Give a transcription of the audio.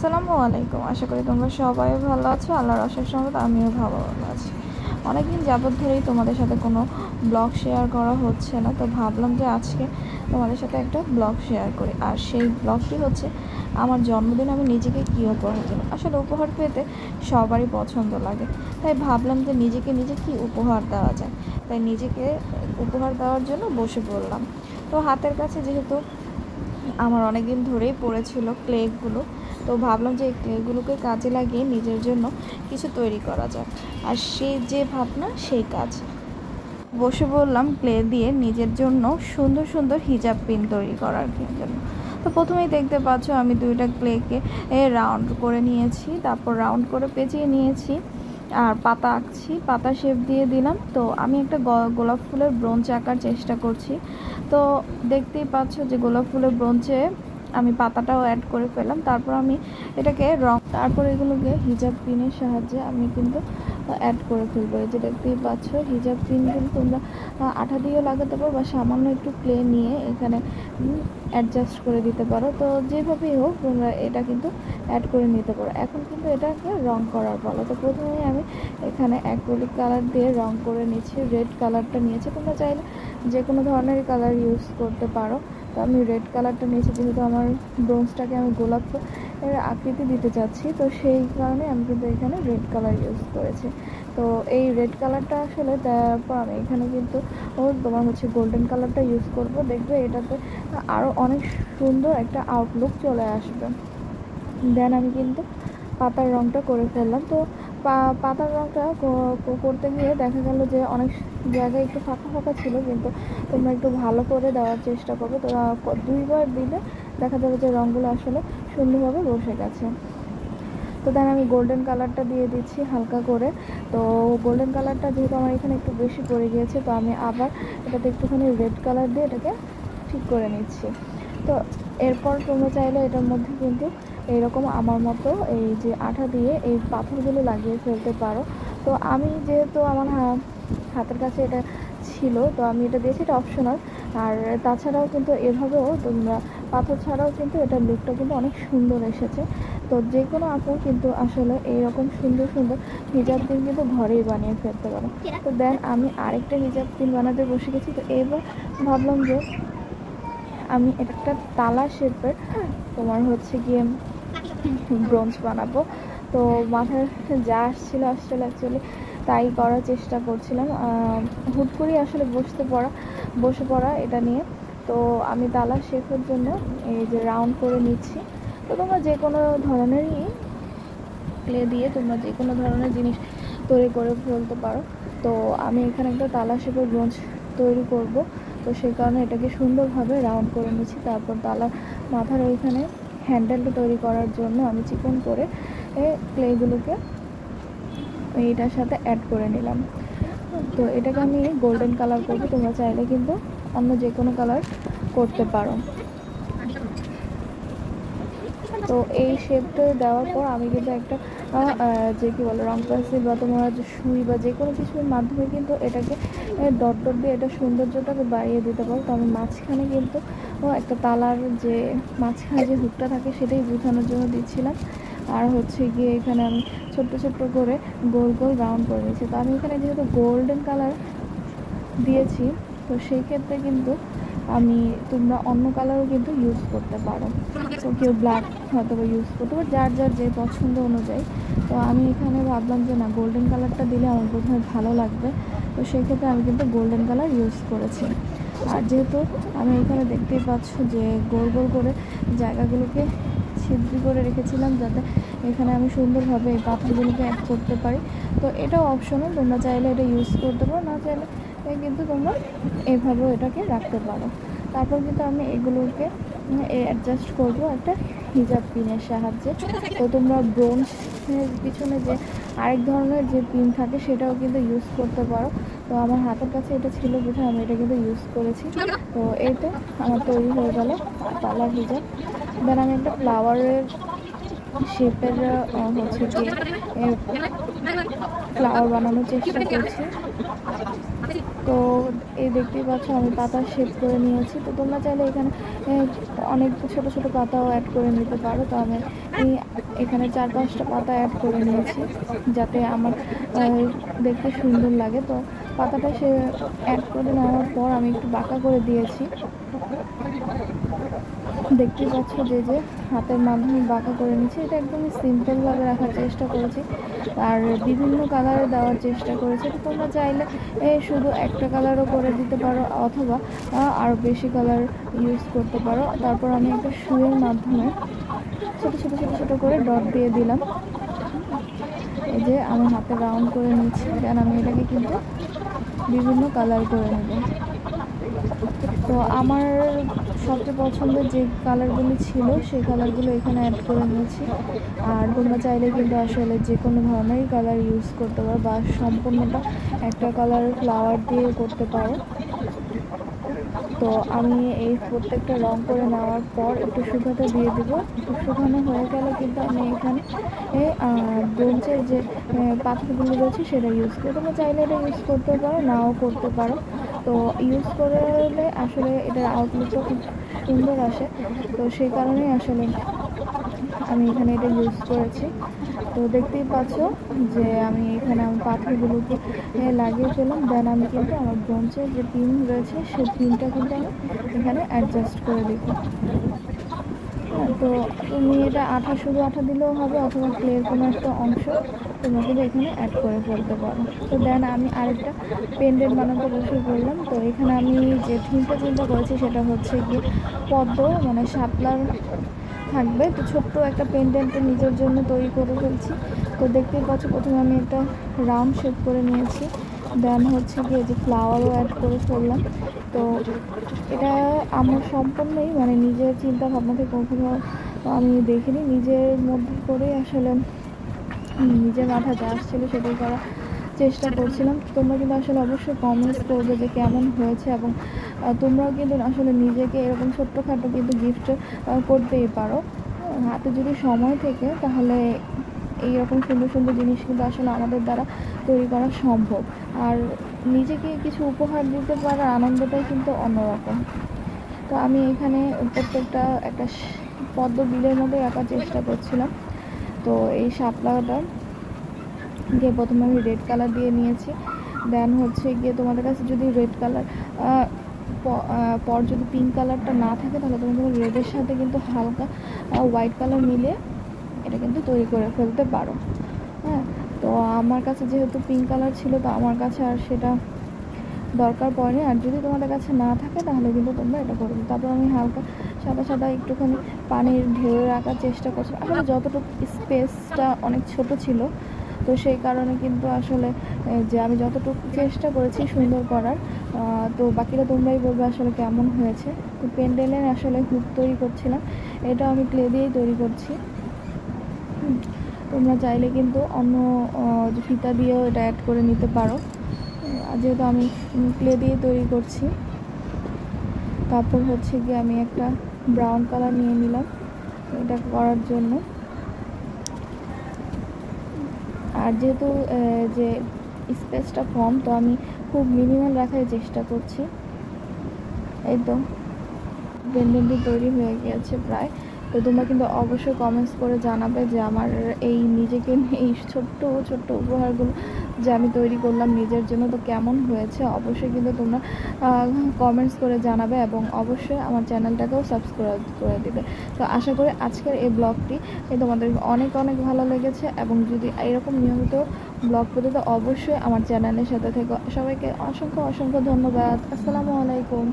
আসসালামু আলাইকুম। আশা করি তোমরা সবাই ভালো আছো। আল্লাহর অশেষ রহমতে আমিও ভালো আছি। অনেকদিন যাবত ধরেই তোমাদের সাথে কোনো ব্লগ শেয়ার করা হচ্ছে না, তো ভাবলাম যে আজকে তোমাদের সাথে একটা ব্লগ শেয়ার করি। আর সেই ব্লগটি হচ্ছে আমার জন্মদিন আমি নিজেকে কী উপহার দেব। আসলে উপহার পেতে সবারই পছন্দ লাগে, তাই ভাবলাম যে নিজেকে নিজে কী উপহার দেওয়া যায়। তাই নিজেকে উপহার দেওয়ার জন্য বসে পড়লাম। তো হাতের কাছে যেহেতু আমার অনেক দিন ধরেই পড়েছিল ক্লেগুলো, তো ভাবলাম যে এই ক্লেগুলোকে কাজে লাগিয়ে নিজের জন্য কিছু তৈরি করা যায়। আর সেই যে ভাবনা সেই কাজ, বসে বললাম ক্লে দিয়ে নিজের জন্য সুন্দর সুন্দর হিজাব পিন তৈরি করার জন্য। তো প্রথমেই দেখতে পাচ্ছ আমি দুইটা ক্লেকে রাউন্ড করে নিয়েছি, তারপর রাউন্ড করে পেঁচিয়ে নিয়েছি আর পাতা আঁকছি, পাতা শেপ দিয়ে দিলাম। তো আমি একটা গোলাপ ফুলের ব্রোঞ্চ আঁকার চেষ্টা করছি। তো দেখতেই পাচ্ছ যে গোলাপ ফুলের ব্রোঞ্চে আমি পাতাটাও অ্যাড করে ফেললাম। তারপর আমি এটাকে তারপর এগুলোকে হিজাব পিনের সাহায্যে আমি কিন্তু অ্যাড করে ফেলবো। এই যে দেখতেই পাচ্ছ হিজাব পিন কিন্তু তোমরা আঠা দিয়েও লাগাতে পারো বা সামান্য একটু ক্লে নিয়ে এখানে অ্যাডজাস্ট করে দিতে পারো। তো যেভাবেই হোক তোমরা এটা কিন্তু অ্যাড করে নিতে পারো। এখন কিন্তু এটাকে রং করার পালা। তো প্রথমেই আমি এখানে অ্যাক্রিলিক কালার দিয়ে রং করে নিচ্ছি। রেড কালারটা নিয়েছি, তোমরা চাইলে যে কোনো ধরনের কালার ইউজ করতে পারো। তো আমি রেড কালারটা নিয়েছি, যেহেতু আমার ব্রোঞ্জটাকে আমি গোলাপ এর আকৃতি দিতে চাচ্ছি, তো সেই কারণে আমি কিন্তু এখানে রেড কালার ইউজ করেছি। তো এই রেড কালারটা আসলে তারপর আমি এখানে কিন্তু তোমার হচ্ছে গোল্ডেন কালারটা ইউজ করব। দেখবে এটাতে আরও অনেক সুন্দর একটা আউটলুক চলে আসবে। দেন আমি কিন্তু পাতার রঙটা করে ফেললাম। তো পাতার রঙটা করতে গিয়ে দেখা গেল যে অনেক জায়গায় একটু ফাঁকা ফাঁকা ছিল, কিন্তু তোমরা একটু ভালো করে দেওয়ার চেষ্টা করবে। তো দুইবার দিলে দেখা যাবে যে রঙগুলো আসলে সুন্দরভাবে বসে গেছে। তো দেন আমি গোল্ডেন কালারটা দিয়ে দিচ্ছি হালকা করে। তো গোল্ডেন কালারটা যেহেতু আমার এখানে একটু বেশি পড়ে গিয়েছে, তো আমি আবার এটাতে একটুখানি রেড কালার দিয়ে এটাকে ঠিক করে নিচ্ছি। তো এরপর তোমরা চাইলে এটার মধ্যে কিন্তু এইরকম আমার মতো এই যে আঠা দিয়ে এই পাথরগুলো লাগিয়ে ফেলতে পারো। তো আমি যেহেতু আমার হাতের কাছে এটা ছিল, তো আমি এটা দিয়েছি, এটা অপশনাল। আর তাছাড়াও কিন্তু এভাবেও তোমরা পাথর ছাড়াও কিন্তু এটার লুকটা কিন্তু অনেক সুন্দর এসেছে। তো যে কোনো আপু কিন্তু আসলে এইরকম সুন্দর সুন্দর হিজাব পিন কিন্তু ঘরেই বানিয়ে ফেলতে পারো। তো দেন আমি আরেকটা হিজাব পিন বানাতে বসে গেছি। তো এবার ভাবলাম যে আমি এটা একটা তালা শেপের তোমার হচ্ছে গিয়ে ব্রোঞ্জ বানাবো। তো মাথায় যা আসছিলো অ্যাকচুয়ালি তাই করার চেষ্টা করছিলাম। হুট করেই আসলে বসে পড়া এটা নিয়ে। তো আমি তালা শেপের জন্য এই যে রাউন্ড করে নিচ্ছি। তো তোমরা যে কোনো ধরনেরই ক্লে দিয়ে তোমরা যে কোনো ধরনের জিনিস তৈরি করে ফেলতে পারো। তো আমি এখানে একটা তালা শেপের ব্রোঞ্জ তৈরি করব, তো সেই কারণে এটাকে সুন্দরভাবে রাউন্ড করে নিচ্ছি। তারপর তালার মাথার ওইখানে হ্যান্ডেলটা তৈরি করার জন্য আমি চিকন করে ক্লেগুলোকে এইটার সাথে অ্যাড করে নিলাম। তো এটাকে আমি গোল্ডেন কালার করবো, তোমরা চাইলে কিন্তু অন্য যে কোনো কালার করতে পারো। তো এই শেপটা দেওয়ার পর আমি কিন্তু একটা যে কী বলে রং পেন্সিল বা তোমরা যে সুই বা যে কোনো কিছুর মাধ্যমে কিন্তু এটাকে ডট ডট দিয়ে এটা সৌন্দর্যটাকে বাড়িয়ে দিতে পারো। তো আমি মাঝখানে কিন্তু একটা তালার যে মাঝখানে যে হুকটা থাকে সেটাই বোঝানোর জন্য দিচ্ছিলাম। আর হচ্ছে গিয়ে এখানে আমি ছোট্ট ছোট্ট করে গোল গোল রাউন্ড করে নিয়েছি। তো আমি এখানে যেহেতু গোল্ডেন কালার দিয়েছি, তো সেই ক্ষেত্রে কিন্তু তোমরা অন্য কালারও কিন্তু ইউজ করতে পারো। তো কেউ ব্ল্যাক হয়তো ইউজ করতে পারো, যার যার যে পছন্দ অনুযায়ী। তো আমি এখানে ভাবলাম যে না, গোল্ডেন কালারটা দিলে আমার বোধহয় ভালো লাগবে। তো সেই ক্ষেত্রে আমি কিন্তু গোল্ডেন কালার ইউজ করেছি। আর যেহেতু আমি এখানে দেখতেই পাচ্ছ যে গোল গোল করে জায়গাগুলোকে ছিদ্র করে রেখেছিলাম, যাতে এখানে আমি সুন্দরভাবে এই পাথরগুলোকে অ্যাড করতে পারি। তো এটাও অপশনাল, তোমরা চাইলে এটা ইউজ করতে পারো, না চাইলে কিন্তু তোমরা এভাবেও এটাকে রাখতে পারো। তারপর কিন্তু আমি এগুলোকে অ্যাডজাস্ট করবো একটা হিজাব পিনের সাহায্যে। তো তোমরা ব্রোঞ্জের পিছনে যে আরেক ধরনের যে পিন থাকে সেটাও কিন্তু ইউজ করতে পারো। তো আমার হাতের কাছে এটা ছিল বুঝে আমি এটা কিন্তু ইউজ করেছি। তো এইটা আমার তৈরি হয়ে গেল তালার হিজাব। দেন আমি একটা ফ্লাওয়ারের শেপের হচ্ছে গিয়ে ফ্লাওয়ার বানানোর চেষ্টা করছি। তো এই দেখতেই পাচ্ছ আমি পাতা শেপ করে নিয়েছি। তো তোমরা চাইলে এখানে অনেক ছোট ছোট পাতাও অ্যাড করে নিতে পারো। তো আমি এখানে 4-5টা পাতা অ্যাড করে নিয়েছি যাতে আমার দেখতে সুন্দর লাগে। তো পাতাটা সে অ্যাড করে নেওয়ার পর আমি একটু বাঁকা করে দিয়েছি। দেখতেই পাচ্ছ যে হাতের মাধ্যমে বাঁকা করে নিচ্ছি। এটা একদমই সিম্পলভাবে রাখার চেষ্টা করেছি আর বিভিন্ন কালারে দেওয়ার চেষ্টা করেছি। তো তোমরা চাইলে শুধু একটা কালারও করে দিতে পারো অথবা আরও বেশি কালার ইউজ করতে পারো। তারপর আমি একটা সুইয়ের মাধ্যমে ছোটো ছোটো ছোটো ছোটো করে ডট দিয়ে দিলাম। এই যে আমি হাতে রাউন্ড করে নিচ্ছি, দেন আমি এটাকে কিন্তু বিভিন্ন কালার করে নেব। তো আমার সবচেয়ে পছন্দের যে কালারগুলি ছিল সেই কালারগুলো এখানে অ্যাড করে নিয়েছি। আর তোমরা চাইলে কিন্তু আসলে যে কোনো ধরনেরই কালার ইউজ করতে পারো বা সম্পূর্ণটা একটা কালার ফ্লাওয়ার দিয়ে করতে পারো। তো আমি এই প্রত্যেকটা রং করে নেওয়ার পর একটু শুকাতে দিয়ে দেবো। একটু শুকানো হয়ে গেলে কিন্তু আমি এখানে ব্রোঞ্জের যে পাথরগুলো রয়েছে সেটা ইউজ করি। তোমরা চাইলে এটা ইউজ করতে পারো, নাও করতে পারো। তো ইউজ করলে আসলে এটার আউটলুকটা খুব সুন্দর আসে। তো সেই কারণেই আসলে আমি এখানে এটা ইউজ করেছি। তো দেখতেই পাচ্ছ যে আমি এখানে আমার পাথরগুলোকে লাগিয়ে ফেলাম। দেন আমি কিন্তু আমার ব্রোঞ্জের যে পিন রয়েছে সেই পিনটা কিন্তু আমি এখানে অ্যাডজাস্ট করে দেব। তো তুমি এটা শুধু আঠা দিলেও হবে অথবা ক্লের কোনো একটা অংশ তোমরা কিন্তু এখানে অ্যাড করে ফেলতে পারো। তো দেন আমি আরেকটা পেন্ডেন্ট বানাতে বসে পড়লাম। তো এখানে আমি যে থিমটা চিন্তা করেছি সেটা হচ্ছে গিয়ে পদ্ম মানে শাপলার থাকবে। তো ছোট্ট একটা পেন্ডেন্ট নিজের জন্য তৈরি করে ফেলছি। তো দেখতেই পাচ্ছ প্রথমে আমি একটা রাউন্ড শেপ করে নিয়েছি, দেন হচ্ছে গিয়ে যে ফ্লাওয়ারও অ্যাড করে ফেললাম। তো এটা আমার সম্পূর্ণই মানে নিজের চিন্তা ভাবনা থেকে কখনো আমি দেখিনি, নিজের মধ্যে করেই আসলে নিজের মাথায় যা আসছিলো সেটাই করার চেষ্টা করছিলাম। তোমরা কিন্তু আসলে অবশ্যই কমেন্টস করবে যে কেমন হয়েছে এবং তোমরাও কিন্তু আসলে নিজেকে এরকম ছোট্টখাটো কিন্তু গিফট করতেই পারো। হাতে যদি সময় থেকে তাহলে এইরকম সুন্দর সুন্দর জিনিস কিন্তু আসলে আমাদের দ্বারা তৈরি করা সম্ভব। আর নিজেকে কিছু উপহার দিতে পারার আনন্দটাই কিন্তু অন্যরকম। তো আমি এখানে প্রত্যেকটা একটা পদ্ম বিলের মধ্যে রাখার চেষ্টা করছিলাম। তো এই শাপলাটা দিয়ে প্রথমে আমি রেড কালার দিয়ে নিয়েছি। দেন হচ্ছে গিয়ে তোমাদের কাছে যদি রেড কালার পর যদি পিঙ্ক কালারটা না থাকে তাহলে তুমি কিন্তু রেডের সাথে কিন্তু হালকা হোয়াইট কালার মিলে এটা কিন্তু তৈরি করে ফেলতে পারো। হ্যাঁ, তো আমার কাছে যেহেতু পিঙ্ক কালার ছিল তো আমার কাছে আর সেটা দরকার পড়েনি। আর যদি তোমাদের কাছে না থাকে তাহলে কিন্তু তোমরা এটা করবে। তারপর আমি হালকা সাদা সাদা একটুখানি পানির ঢেউ রাখার চেষ্টা করছি। আসলে যতটুকু স্পেসটা অনেক ছোট ছিল তো সেই কারণে কিন্তু আসলে যে আমি যতটুকু চেষ্টা করেছি সুন্দর করার। তো বাকিটা তোমরাই বলবে আসলে কেমন হয়েছে। তো পেন্ডেলের আসলে হুক তৈরি করছিলাম, এটা আমি ক্লে দিয়েই তৈরি করছি। তোমরা চাইলে কিন্তু অন্য যে ফিতা দিয়েও এটা অ্যাড করে নিতে পারো, যেহেতু আমি ক্লে দিয়ে তৈরি করছি। তারপর হচ্ছে গিয়ে আমি একটা ব্রাউন কালার নিয়ে নিলাম এটা করার জন্য। আর যেহেতু যে স্পেসটা কম তো আমি খুব মিনিমাল রাখার চেষ্টা করছি। এই তো পেন্ডেন্টটি তৈরি হয়ে গিয়েছে প্রায়। তো তোমরা কিন্তু অবশ্যই কমেন্টস করে জানাবে যে আমার এই নিজেকে এই ছোট্ট ছোট্ট উপহারগুলো যে আমি তৈরি করলাম নিজের জন্য তো কেমন হয়েছে। অবশ্যই কিন্তু তোমরা কমেন্টস করে জানাবে এবং অবশ্যই আমার চ্যানেলটাকেও সাবস্ক্রাইব করে দেবে। তো আশা করি আজকের এই ব্লগটি তোমাদের অনেক অনেক ভালো লেগেছে এবং যদি এরকম নিয়মিত ব্লগ পেতে তো অবশ্যই আমার চ্যানেলের সাথে থেকে। সবাইকে অসংখ্য অসংখ্য ধন্যবাদ। আসসালামু আলাইকুম।